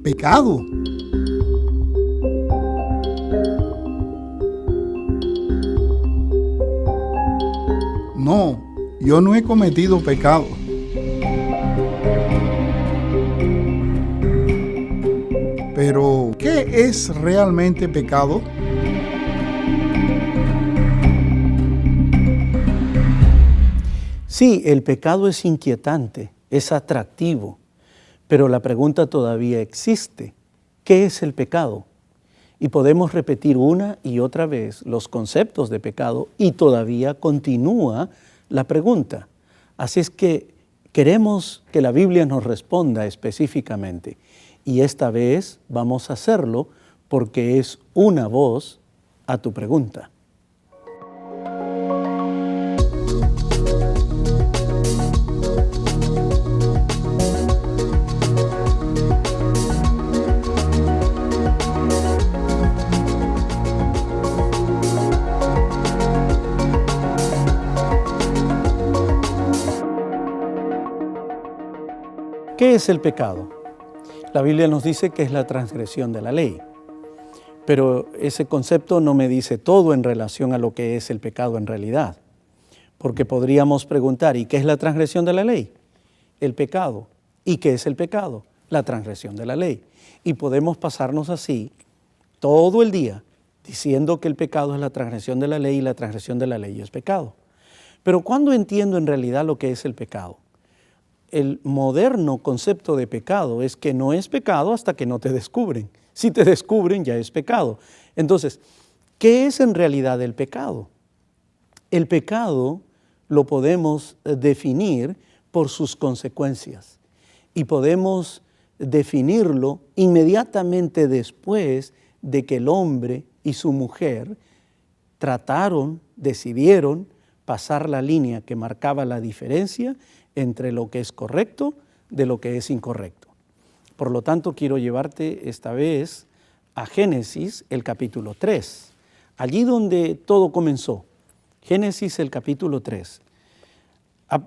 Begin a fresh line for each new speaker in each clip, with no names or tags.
pecado. No, yo no he cometido pecado. Pero, ¿qué es realmente pecado?
Sí, el pecado es inquietante, es atractivo, pero la pregunta todavía existe. ¿Qué es el pecado? Y podemos repetir una y otra vez los conceptos de pecado y todavía continúa la pregunta. Así es que queremos que la Biblia nos responda específicamente. Y esta vez vamos a hacerlo porque es una voz a tu pregunta. ¿Qué es el pecado? La Biblia nos dice que es la transgresión de la ley, pero ese concepto no me dice todo en relación a lo que es el pecado en realidad, porque podríamos preguntar, ¿y qué es la transgresión de la ley? El pecado. ¿Y qué es el pecado? La transgresión de la ley. Y podemos pasarnos así todo el día diciendo que el pecado es la transgresión de la ley y la transgresión de la ley es pecado. Pero ¿cuándo entiendo en realidad lo que es el pecado? El moderno concepto de pecado es que no es pecado hasta que no te descubren. Si te descubren, ya es pecado. Entonces, ¿qué es en realidad el pecado? El pecado lo podemos definir por sus consecuencias y podemos definirlo inmediatamente después de que el hombre y su mujer decidieron pasar la línea que marcaba la diferencia entre lo que es correcto de lo que es incorrecto. Por lo tanto, quiero llevarte esta vez a Génesis, el capítulo 3, allí donde todo comenzó. Génesis, el capítulo 3.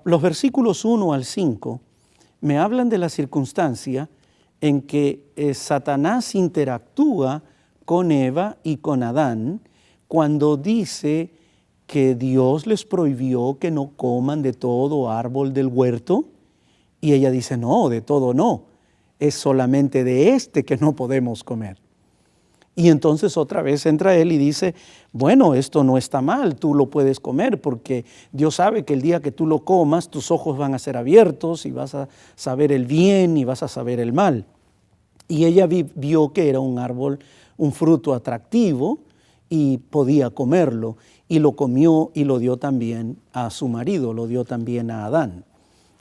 Los versículos 1 al 5 me hablan de la circunstancia en que Satanás interactúa con Eva y con Adán cuando dice que Dios les prohibió que no coman de todo árbol del huerto. Y ella dice, no, de todo no, es solamente de este que no podemos comer. Y entonces otra vez entra él y dice, bueno, esto no está mal, tú lo puedes comer porque Dios sabe que el día que tú lo comas, tus ojos van a ser abiertos y vas a saber el bien y vas a saber el mal. Y ella vio que era un árbol, un fruto atractivo y podía comerlo. Y lo comió y lo dio también a su marido, lo dio también a Adán.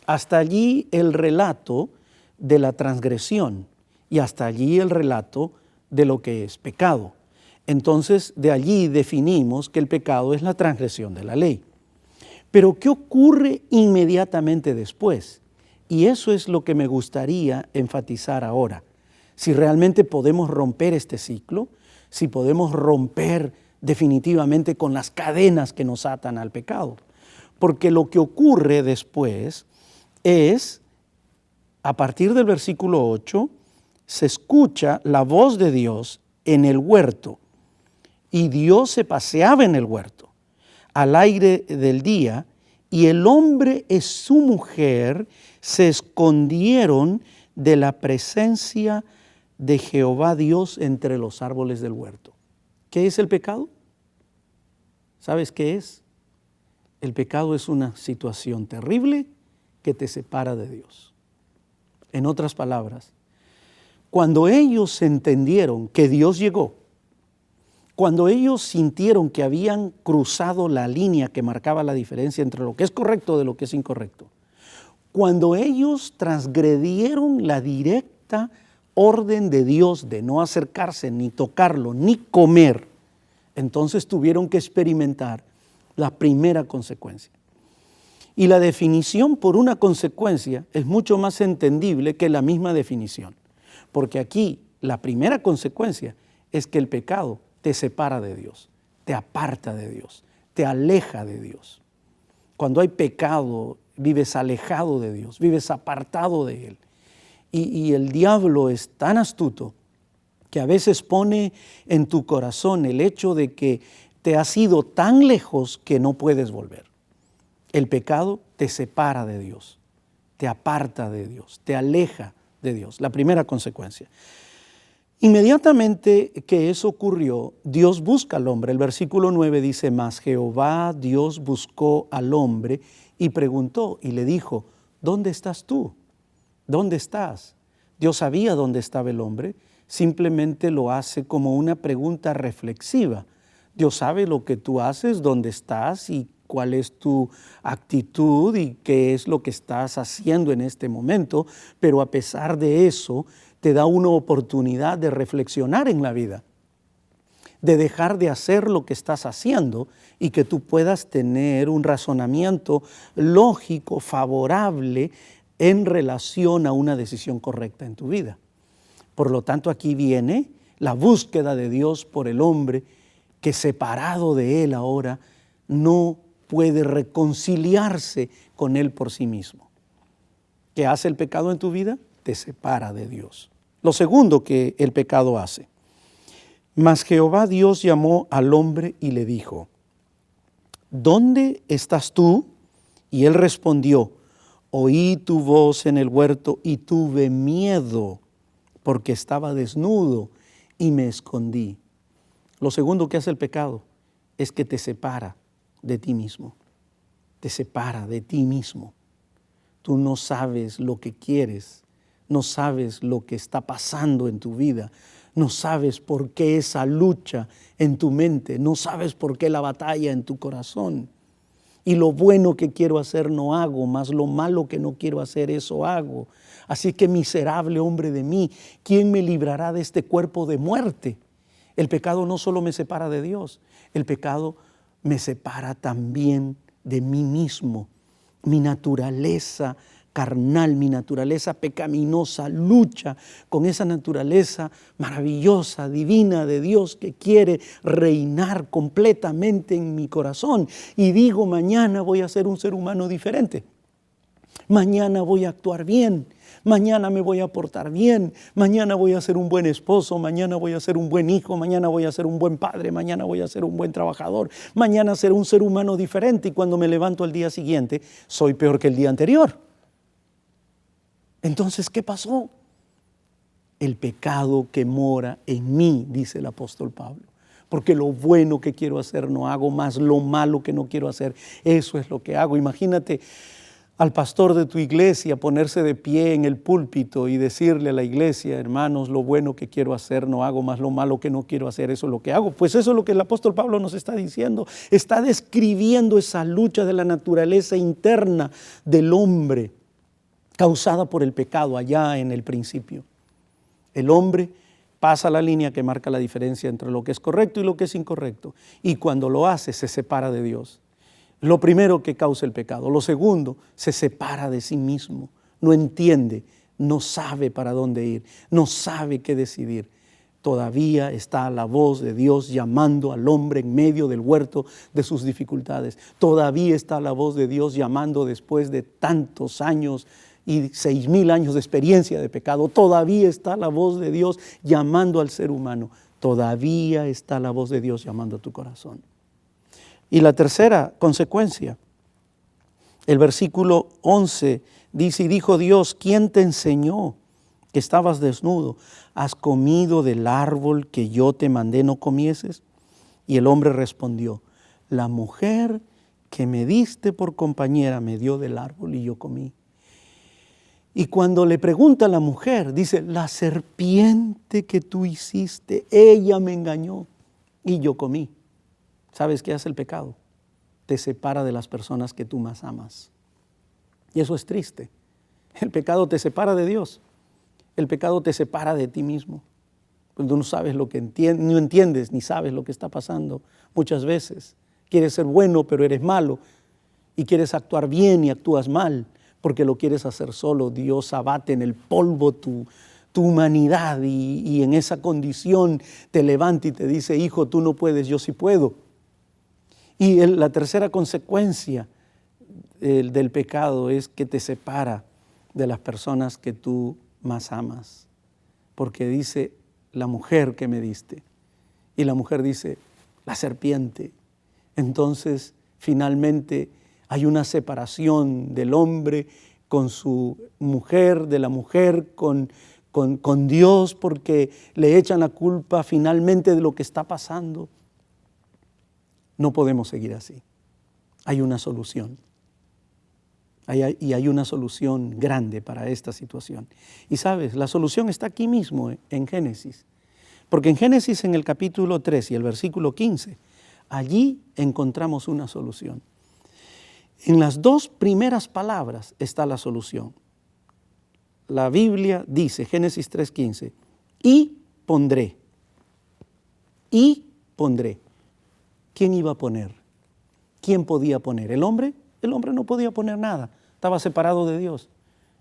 Hasta allí el relato de la transgresión y hasta allí el relato de lo que es pecado. Entonces, de allí definimos que el pecado es la transgresión de la ley. Pero, ¿qué ocurre inmediatamente después? Y eso es lo que me gustaría enfatizar ahora. Si realmente podemos romper este ciclo, si podemos romper definitivamente con las cadenas que nos atan al pecado. Porque lo que ocurre después es, a partir del versículo 8, se escucha la voz de Dios en el huerto. Y Dios se paseaba en el huerto, al aire del día, y el hombre y su mujer se escondieron de la presencia de Jehová Dios entre los árboles del huerto. ¿Qué es el pecado? ¿Sabes qué es? El pecado es una situación terrible que te separa de Dios. En otras palabras, cuando ellos entendieron que Dios llegó, cuando ellos sintieron que habían cruzado la línea que marcaba la diferencia entre lo que es correcto de lo que es incorrecto, cuando ellos transgredieron la directa orden de Dios de no acercarse, ni tocarlo, ni comer, entonces tuvieron que experimentar la primera consecuencia. Y la definición por una consecuencia es mucho más entendible que la misma definición, porque aquí la primera consecuencia es que el pecado te separa de Dios, te aparta de Dios, te aleja de Dios. Cuando hay pecado, vives alejado de Dios, vives apartado de Él. Y el diablo es tan astuto que a veces pone en tu corazón el hecho de que te has ido tan lejos que no puedes volver. El pecado te separa de Dios, te aparta de Dios, te aleja de Dios. La primera consecuencia. Inmediatamente que eso ocurrió, Dios busca al hombre. El versículo 9 dice, mas Jehová Dios buscó al hombre y preguntó y le dijo, ¿dónde estás tú? ¿Dónde estás? Dios sabía dónde estaba el hombre, simplemente lo hace como una pregunta reflexiva. Dios sabe lo que tú haces, dónde estás y cuál es tu actitud y qué es lo que estás haciendo en este momento, pero a pesar de eso, te da una oportunidad de reflexionar en la vida, de dejar de hacer lo que estás haciendo y que tú puedas tener un razonamiento lógico, favorable en relación a una decisión correcta en tu vida. Por lo tanto, aquí viene la búsqueda de Dios por el hombre que separado de Él ahora no puede reconciliarse con Él por sí mismo. ¿Qué hace el pecado en tu vida? Te separa de Dios. Lo segundo que el pecado hace. Mas Jehová Dios llamó al hombre y le dijo, ¿dónde estás tú? Y él respondió, oí tu voz en el huerto y tuve miedo porque estaba desnudo y me escondí. Lo segundo que hace el pecado es que te separa de ti mismo. Te separa de ti mismo. Tú no sabes lo que quieres, no sabes lo que está pasando en tu vida, no sabes por qué esa lucha en tu mente, no sabes por qué la batalla en tu corazón. Y lo bueno que quiero hacer no hago, mas lo malo que no quiero hacer eso hago. Así que miserable hombre de mí, ¿quién me librará de este cuerpo de muerte? El pecado no solo me separa de Dios, el pecado me separa también de mí mismo. Mi naturaleza carnal, mi naturaleza pecaminosa lucha con esa naturaleza maravillosa, divina de Dios que quiere reinar completamente en mi corazón. Y digo, mañana voy a ser un ser humano diferente. Mañana voy a actuar bien. Mañana me voy a portar bien. Mañana voy a ser un buen esposo. Mañana voy a ser un buen hijo. Mañana voy a ser un buen padre. Mañana voy a ser un buen trabajador. Mañana seré un ser humano diferente. Y cuando me levanto al día siguiente, soy peor que el día anterior. Entonces, ¿qué pasó? El pecado que mora en mí, dice el apóstol Pablo. Porque lo bueno que quiero hacer no hago, más lo malo que no quiero hacer, eso es lo que hago. Imagínate al pastor de tu iglesia ponerse de pie en el púlpito y decirle a la iglesia, hermanos, lo bueno que quiero hacer no hago, más lo malo que no quiero hacer, eso es lo que hago. Pues eso es lo que el apóstol Pablo nos está diciendo. Está describiendo esa lucha de la naturaleza interna del hombre causada por el pecado allá en el principio. El hombre pasa la línea que marca la diferencia entre lo que es correcto y lo que es incorrecto. Y cuando lo hace, se separa de Dios. Lo primero que causa el pecado. Lo segundo, se separa de sí mismo. No entiende, no sabe para dónde ir, no sabe qué decidir. Todavía está la voz de Dios llamando al hombre en medio del huerto de sus dificultades. Todavía está la voz de Dios llamando después de tantos años y 6,000 años de experiencia de pecado. Todavía está la voz de Dios llamando al ser humano. Todavía está la voz de Dios llamando a tu corazón. Y la tercera consecuencia, el versículo 11 dice, y dijo Dios, ¿quién te enseñó que estabas desnudo? ¿Has comido del árbol que yo te mandé no comieses? Y el hombre respondió, la mujer que me diste por compañera me dio del árbol y yo comí. Y cuando le pregunta a la mujer, dice, la serpiente que tú hiciste, ella me engañó y yo comí. ¿Sabes qué hace el pecado? Te separa de las personas que tú más amas. Y eso es triste. El pecado te separa de Dios. El pecado te separa de ti mismo. Cuando no sabes lo que no entiendes ni sabes lo que está pasando muchas veces. Quieres ser bueno, pero eres malo. Y quieres actuar bien y actúas mal. Porque lo quieres hacer solo. Dios abate en el polvo tu humanidad y en esa condición te levanta y te dice, hijo, tú no puedes, yo sí puedo. Y la tercera consecuencia del pecado es que te separa de las personas que tú más amas. Porque dice, la mujer que me diste. Y la mujer dice, la serpiente. Entonces, finalmente, hay una separación del hombre con su mujer, de la mujer con Dios, porque le echan la culpa finalmente de lo que está pasando. No podemos seguir así. Hay una solución. Y hay una solución grande para esta situación. Y sabes, la solución está aquí mismo en Génesis. Porque en Génesis, en el capítulo 3 y el versículo 15, allí encontramos una solución. En las dos primeras palabras está la solución. La Biblia dice, Génesis 3:15, y pondré. Y pondré. ¿Quién iba a poner? ¿Quién podía poner? ¿El hombre? El hombre no podía poner nada. Estaba separado de Dios.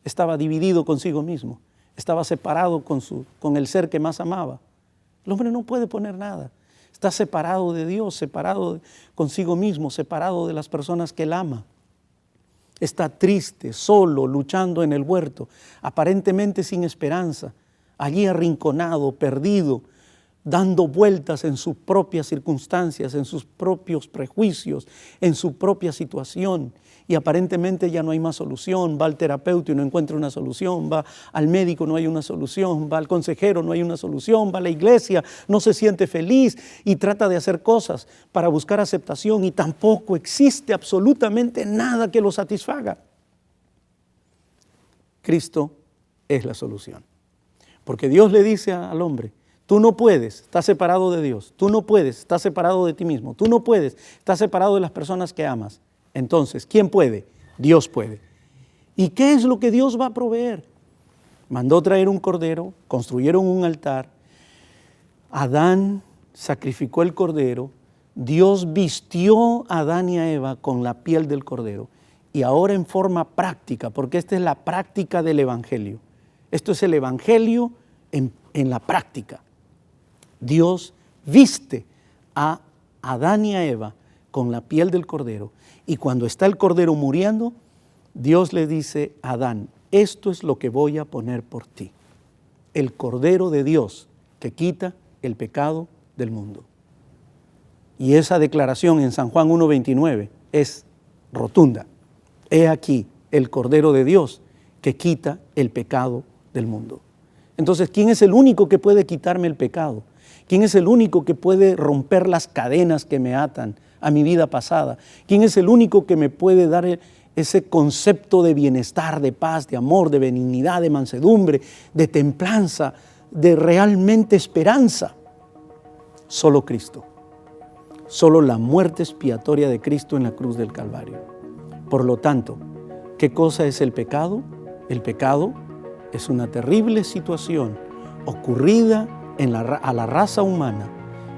Estaba dividido consigo mismo. Estaba separado con el ser que más amaba. El hombre no puede poner nada. Está separado de Dios, separado consigo mismo, separado de las personas que él ama. Está triste, solo, luchando en el huerto, aparentemente sin esperanza, allí arrinconado, perdido, dando vueltas en sus propias circunstancias, en sus propios prejuicios, en su propia situación. Y aparentemente ya no hay más solución. Va al terapeuta y no encuentra una solución. Va al médico, no hay una solución. Va al consejero, no hay una solución. Va a la iglesia, no se siente feliz y trata de hacer cosas para buscar aceptación y tampoco existe absolutamente nada que lo satisfaga. Cristo es la solución. Porque Dios le dice al hombre, tú no puedes, estás separado de Dios. Tú no puedes, estás separado de ti mismo. Tú no puedes, estás separado de las personas que amas. Entonces, ¿quién puede? Dios puede. ¿Y qué es lo que Dios va a proveer? Mandó traer un cordero, construyeron un altar, Adán sacrificó el cordero, Dios vistió a Adán y a Eva con la piel del cordero. Y ahora en forma práctica, porque esta es la práctica del Evangelio. Esto es el Evangelio en la práctica. Dios viste a Adán y a Eva con la piel del cordero. Y cuando está el cordero muriendo, Dios le dice a Adán, esto es lo que voy a poner por ti. El cordero de Dios que quita el pecado del mundo. Y esa declaración en San Juan 1:29 es rotunda. He aquí el cordero de Dios que quita el pecado del mundo. Entonces, ¿quién es el único que puede quitarme el pecado? ¿Quién es el único que puede romper las cadenas que me atan a mi vida pasada? ¿Quién es el único que me puede dar ese concepto de bienestar, de paz, de amor, de benignidad, de mansedumbre, de templanza, de realmente esperanza? Solo Cristo. Solo la muerte expiatoria de Cristo en la cruz del Calvario. Por lo tanto, ¿qué cosa es el pecado? El pecado es una terrible situación ocurrida a la raza humana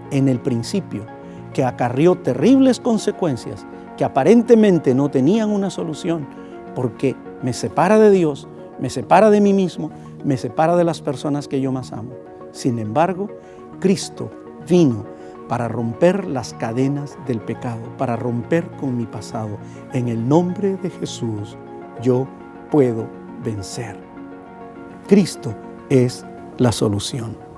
en el principio, que acarrió terribles consecuencias que aparentemente no tenían una solución, porque me separa de Dios, me separa de mí mismo, me separa de las personas que yo más amo. Sin embargo, Cristo vino para romper las cadenas del pecado, para romper con mi pasado. En el nombre de Jesús, yo puedo vencer. Cristo es la solución.